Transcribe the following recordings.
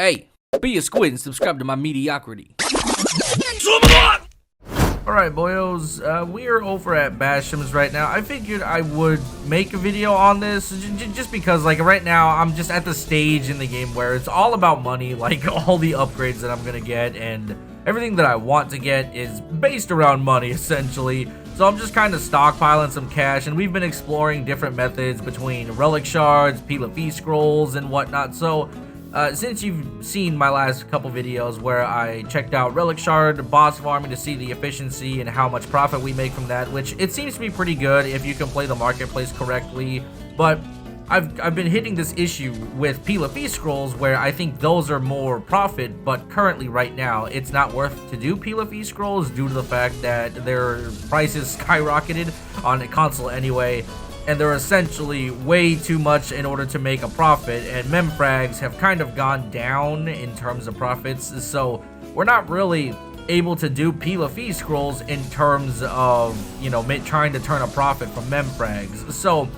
Hey, be a squid and subscribe to my mediocrity. Alright boyos, we are over at Bashims right now. I figured I would make a video on this just because like right now I'm just at the stage in the game where it's all about money. Like all the upgrades that I'm gonna get and everything that I want to get is based around money essentially. So I'm just kind of stockpiling some cash, and we've been exploring different methods between relic shards, PvP scrolls and whatnot. So since you've seen my last couple videos where I checked out relic shard boss farming to see the efficiency and how much profit we make from that, which it seems to be pretty good if you can play the marketplace correctly, but I've been hitting this issue with PvP scrolls where I think those are more profit, but currently right now it's not worth to do PvP scrolls due to the fact that their prices skyrocketed on a console anyway, and they're essentially way too much in order to make a profit, and memfrags have kind of gone down in terms of profits, so we're not really able to do PvP scrolls in terms of, you know, trying to turn a profit from memfrags. So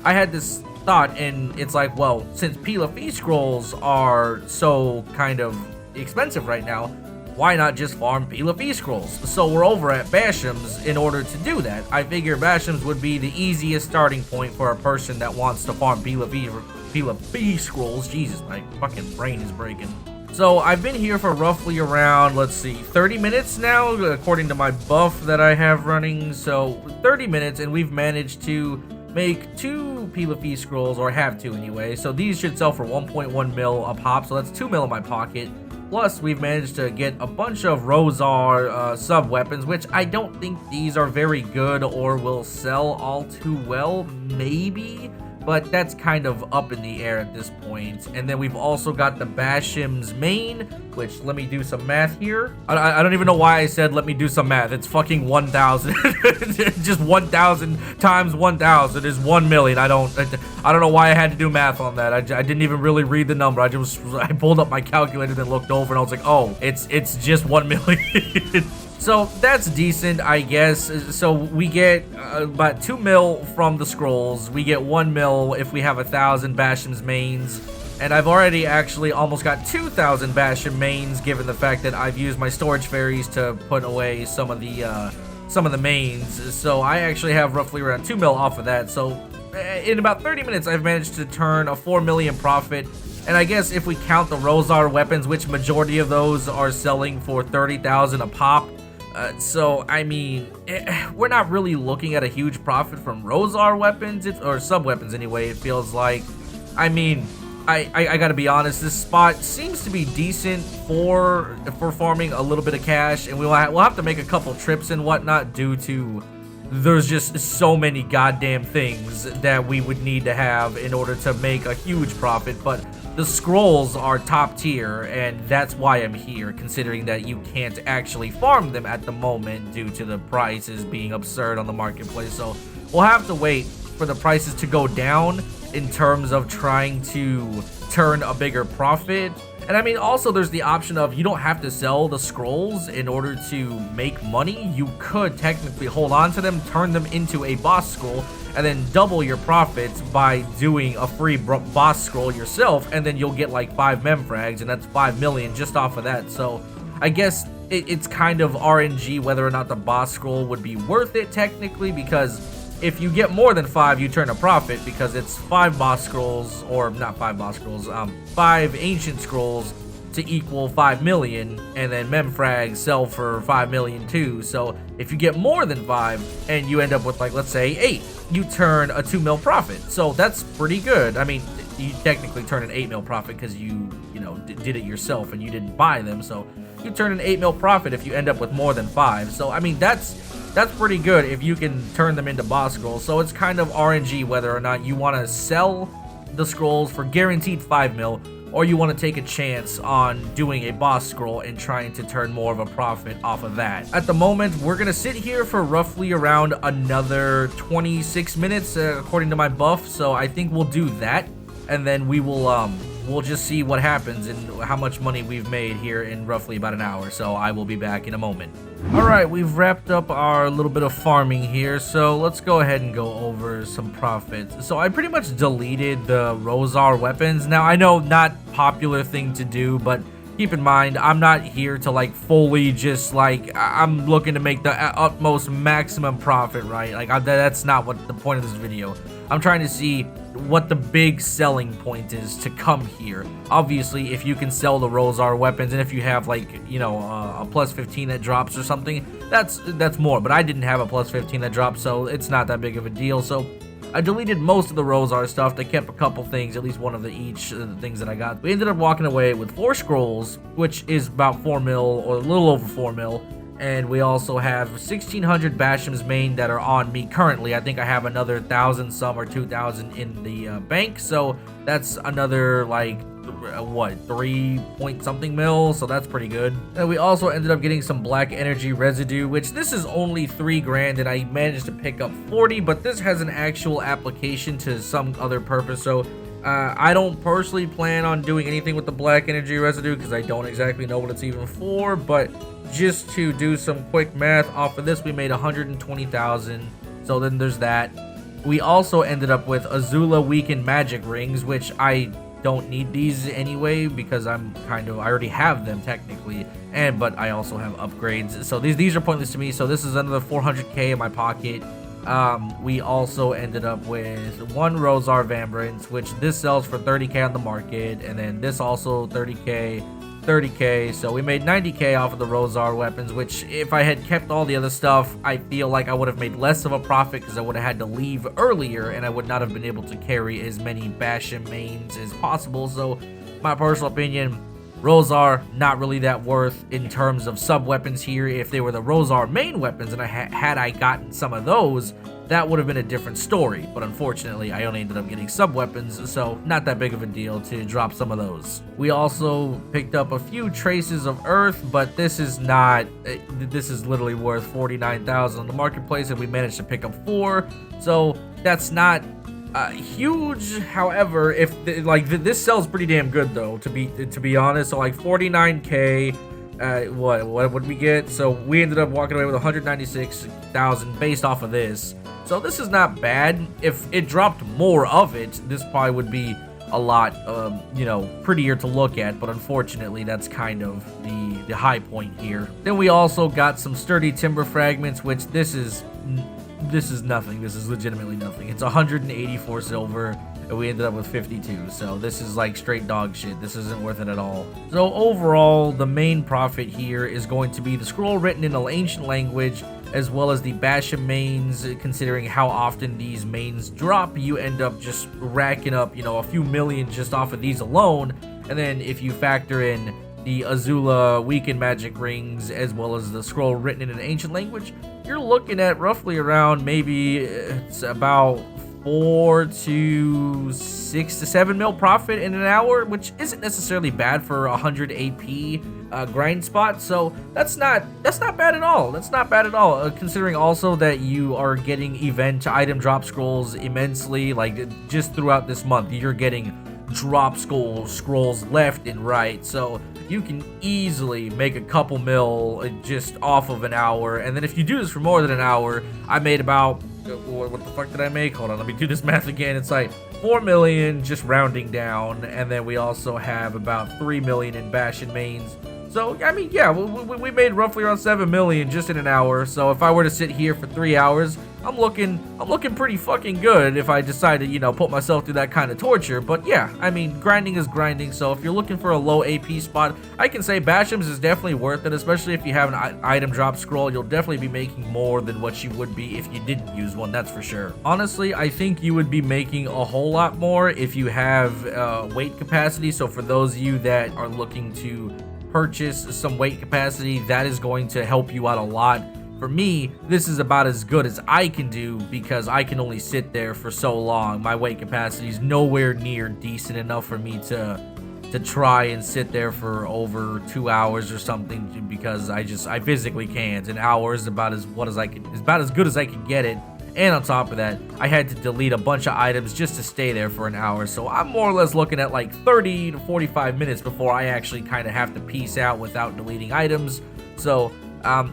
I had this thought, and it's like, well, since PvP scrolls are so kind of expensive right now, why not just farm PvP scrolls? So we're over at Bashims in order to do that. I figure Bashims would be the easiest starting point for a person that wants to farm PvP scrolls. Jesus, my fucking brain is breaking. So I've been here for roughly around, let's see, 30 minutes now, according to my buff that I have running. So 30 minutes, and we've managed to make 2 PvP scrolls, or have 2 anyway. So these should sell for 1.1 mil a pop, so that's 2 mil in my pocket. Plus, we've managed to get a bunch of Rosar sub-weapons, which I don't think these are very good or will sell all too well, maybe, but that's kind of up in the air at this point. And then we've also got the Bashims main, which, let me do some math here. I don't even know why I said let me do some math. It's fucking 1,000. Just 1,000 times 1,000 is 1 million. I don't know why I had to do math on that. I didn't even really read the number. I pulled up my calculator and looked over, and I was like, oh, it's just 1 million. So that's decent, I guess. So we get about 2 mil from the scrolls. We get 1 mil if we have 1,000 Bashims mains. And I've already actually almost got 2,000 Bashim mains, given the fact that I've used my storage fairies to put away some of the mains. So I actually have roughly around 2 mil off of that. So in about 30 minutes, I've managed to turn a 4 million profit. And I guess if we count the Rosar weapons, which majority of those are selling for 30,000 a pop, so I mean, we're not really looking at a huge profit from Rosar weapons, or sub-weapons anyway, it feels like. I mean, I gotta be honest, this spot seems to be decent for farming a little bit of cash, and we'll have to make a couple trips and whatnot due to there's just so many goddamn things that we would need to have in order to make a huge profit, but the scrolls are top tier, and that's why I'm here, considering that you can't actually farm them at the moment due to the prices being absurd on the marketplace. So we'll have to wait for the prices to go down in terms of trying to turn a bigger profit. And I mean, also there's the option of you don't have to sell the scrolls in order to make money. You could technically hold on to them, turn them into a boss scroll, and then double your profits by doing a free boss scroll yourself, and then you'll get like 5 memfrags, and that's 5 million just off of that. So I guess it's kind of RNG whether or not the boss scroll would be worth it technically, because if you get more than 5, you turn a profit, because it's 5 boss scrolls, or not 5 boss scrolls, 5 ancient scrolls to equal 5 million, and then memfrags sell for 5 million too. So if you get more than 5 and you end up with, like, let's say 8, you turn a 2 mil profit. So that's pretty good. I mean, you technically turn an 8 mil profit because you know, did it yourself and you didn't buy them. So you turn an 8 mil profit if you end up with more than 5. So I mean, that's pretty good if you can turn them into boss scrolls. So it's kind of RNG whether or not you want to sell the scrolls for guaranteed 5 mil, or you want to take a chance on doing a boss scroll and trying to turn more of a profit off of that. At the moment, we're going to sit here for roughly around another 26 minutes, according to my buff, so I think we'll do that, and then we will we'll just see what happens and how much money we've made here in roughly about an hour. So I will be back in a moment. All right, we've wrapped up our little bit of farming here, so let's go ahead and go over some profits. So I pretty much deleted the Rosar weapons. Now, I know not popular thing to do, but keep in mind, I'm not here to like fully just like, I'm looking to make the utmost maximum profit, right? Like that's not what the point of this video. I'm trying to see what the big selling point is to come here. Obviously, if you can sell the Rosar weapons, and if you have like, you know, a plus 15 that drops or something, that's more. But I didn't have a plus 15 that dropped, so it's not that big of a deal. So I deleted most of the Rosar stuff. They kept a couple things, at least one of each of the things that I got. We ended up walking away with 4 scrolls, which is about 4 mil, or a little over 4 mil. And we also have 1,600 Bashims main that are on me currently. I think I have another 1,000 some or 2,000 in the bank. So that's another like, what, 3 point something mil. So that's pretty good. And we also ended up getting some black energy residue, which this is only 3 grand and I managed to pick up 40. But this has an actual application to some other purpose. So I don't personally plan on doing anything with the black energy residue because I don't exactly know what it's even for. But just to do some quick math off of this, we made 120,000. So then there's that. We also ended up with Azula weakened magic rings, which I don't need these anyway because I already have them technically, but I also have upgrades. So these are pointless to me. So this is another 400k in my pocket. We also ended up with 1 Rosar Vambrance, which this sells for 30k on the market, and then this also 30k, so we made 90k off of the Rosar weapons, which if I had kept all the other stuff, I feel like I would have made less of a profit because I would have had to leave earlier and I would not have been able to carry as many Bashim mains as possible. So my personal opinion, Rosar not really that worth in terms of sub weapons here. If they were the Rosar main weapons and had I gotten some of those, that would have been a different story. But unfortunately, I only ended up getting sub weapons, so not that big of a deal to drop some of those. We also picked up a few traces of earth, but this is literally worth 49,000 on the marketplace, and we managed to pick up 4. So that's not huge. However, if this sells pretty damn good though, to be honest. So like 49k. What would we get? So we ended up walking away with 196,000 based off of this. So this is not bad. If it dropped more of it, this probably would be a lot, you know, prettier to look at. But unfortunately, that's kind of the high point here. Then we also got some sturdy timber fragments, which this is nothing. This is legitimately nothing. It's 184 silver. And we ended up with 52, so this is like straight dog shit. This isn't worth it at all. So overall, the main profit here is going to be the scroll written in an ancient language, as well as the Bashim mains. Considering how often these mains drop, you end up just racking up, you know, a few million just off of these alone. And then if you factor in the Azula weakened magic rings, as well as the scroll written in an ancient language, you're looking at roughly around maybe it's about 4 to 6 to 7 mil profit in an hour, which isn't necessarily bad for 100 AP grind spot. So that's not bad at all. That's not bad at all, considering also that you are getting event item drop scrolls immensely. Like just throughout this month, you're getting drop scrolls left and right. So you can easily make a couple mil just off of an hour. And then if you do this for more than an hour, I made about, what the fuck did I make? Hold on, let me do this math again. It's like 4 million, just rounding down. And then we also have about 3 million in Bashin mains. So, I mean, yeah, we made roughly around 7 million just in an hour. So if I were to sit here for 3 hours, I'm looking pretty fucking good if I decide to, you know, put myself through that kind of torture. But yeah, I mean, grinding is grinding. So if you're looking for a low AP spot, I can say Bashims is definitely worth it, especially if you have an item drop scroll. You'll definitely be making more than what you would be if you didn't use one, that's for sure. Honestly, I think you would be making a whole lot more if you have weight capacity. So for those of you that are looking to purchase some weight capacity, that is going to help you out a lot. For me, this is about as good as I can do because I can only sit there for so long. My weight capacity is nowhere near decent enough for me to try and sit there for over 2 hours or something, because I physically can't. An hour is about as good as I can get it. And on top of that, I had to delete a bunch of items just to stay there for an hour. So I'm more or less looking at like 30 to 45 minutes before I actually kind of have to peace out without deleting items. So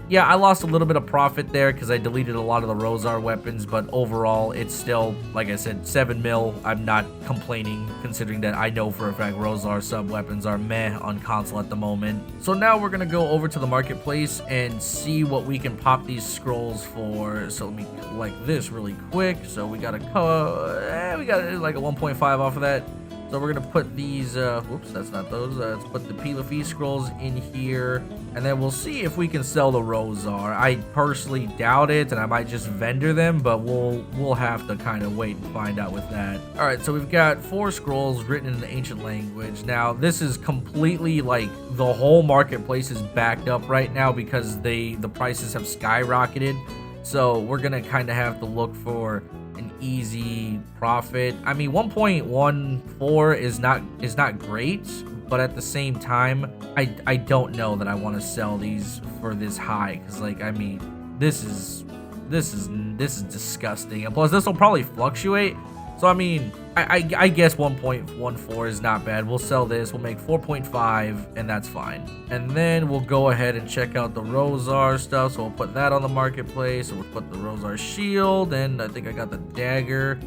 yeah, I lost a little bit of profit there because I deleted a lot of the Rosar weapons, but overall, it's still, like I said, 7 mil. I'm not complaining, considering that I know for a fact Rosar sub-weapons are meh on console at the moment. So now we're going to go over to the marketplace and see what we can pop these scrolls for. So let me collect this really quick. So we got we got like a 1.5 off of that. So we're going to put these, whoops, that's not those. Let's put the Pilafy scrolls in here, and then we'll see if we can sell the Rosar. I personally doubt it, and I might just vendor them, but we'll have to kind of wait and find out with that. All right, so we've got 4 scrolls written in an ancient language. Now, this is completely, like, the whole marketplace is backed up right now because the prices have skyrocketed. So we're going to kind of have to look for an easy profit. I mean, 1.14 is not great, but at the same time, I don't know that I want to sell these for this high, because like, I mean, this is disgusting, and plus this will probably fluctuate. So I mean, I guess 1.14 is not bad. We'll sell this, we'll make 4.5, and that's fine. And then we'll go ahead and check out the Rosar stuff. So we'll put that on the marketplace. So we'll put the Rosar shield, and I think I got the dagger.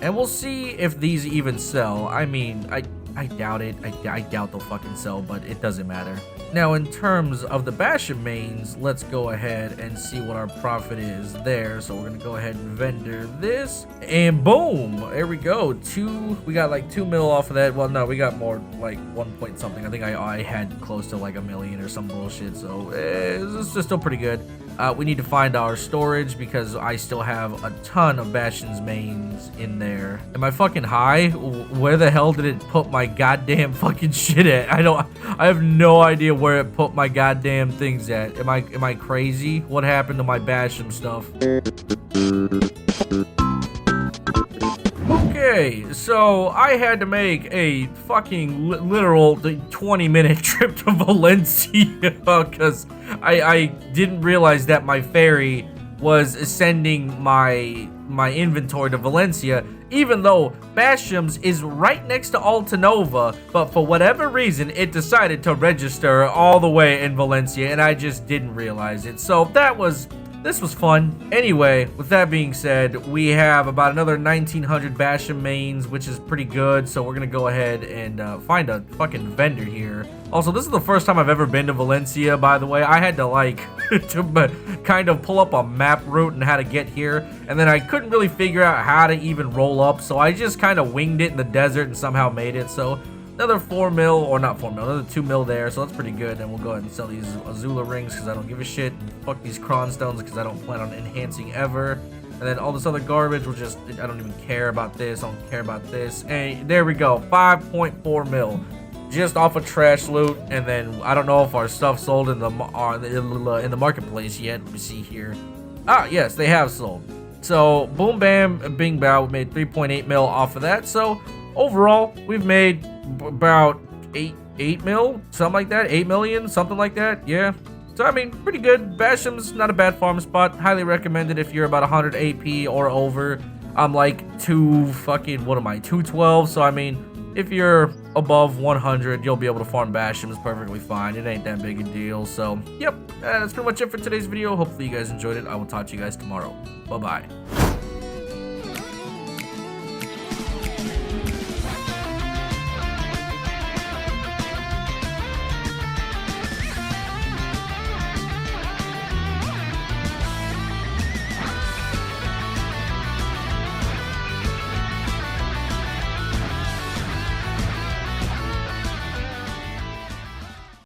And we'll see if these even sell. I mean, I doubt it. I doubt they'll fucking sell, but it doesn't matter. Now, in terms of the Bashim mains, let's go ahead and see what our profit is there. So we're going to go ahead and vendor this, and boom, there we go. We got like 2 mil off of that. Well, no, we got more, like 1 point something. I think I had close to like 1 million or some bullshit. So it's still pretty good. We need to find our storage because I still have a ton of Bashim's mains in there. Am I fucking high? Where the hell did it put my goddamn fucking shit at? I have no idea where it put my goddamn things at. Am I crazy? What happened to my Bashim stuff? Okay, so I had to make a fucking literal 20-minute trip to Valencia because I didn't realize that my ferry was sending my inventory to Valencia, even though Bashims is right next to Altanova, but for whatever reason, it decided to register all the way in Valencia, and I just didn't realize it. So this was fun. Anyway, with that being said, we have about another 1900 Bashim mains, which is pretty good. So we're gonna go ahead and find a fucking vendor here. Also, this is the first time I've ever been to Valencia, by the way. I had to like kind of pull up a map route and how to get here, and then I couldn't really figure out how to even roll up, so I just kind of winged it in the desert and somehow made it. So another 4 mil, or not 4 mil, another 2 mil there, so that's pretty good. And we'll go ahead and sell these Azula rings because I don't give a shit. Fuck these Kron stones because I don't plan on enhancing ever. And then all this other garbage will just, I don't even care about this, I don't care about this. And there we go, 5.4 mil. Just off of trash loot. And then I don't know if our stuff sold in the marketplace yet. Let me see here. Ah, yes, they have sold. So boom, bam, bing, bow. We made 3.8 mil off of that. So overall, we've made about 8 mil, something like that, 8 million, something like that. Yeah. So I mean, pretty good. Bashim's not a bad farm spot. Highly recommended if you're about 100 AP or over. I'm like 212. So I mean, if you're above 100, you'll be able to farm Bashims perfectly fine. It ain't that big a deal. So yep, that's pretty much it for today's video. Hopefully you guys enjoyed it. I will talk to you guys tomorrow. Bye bye.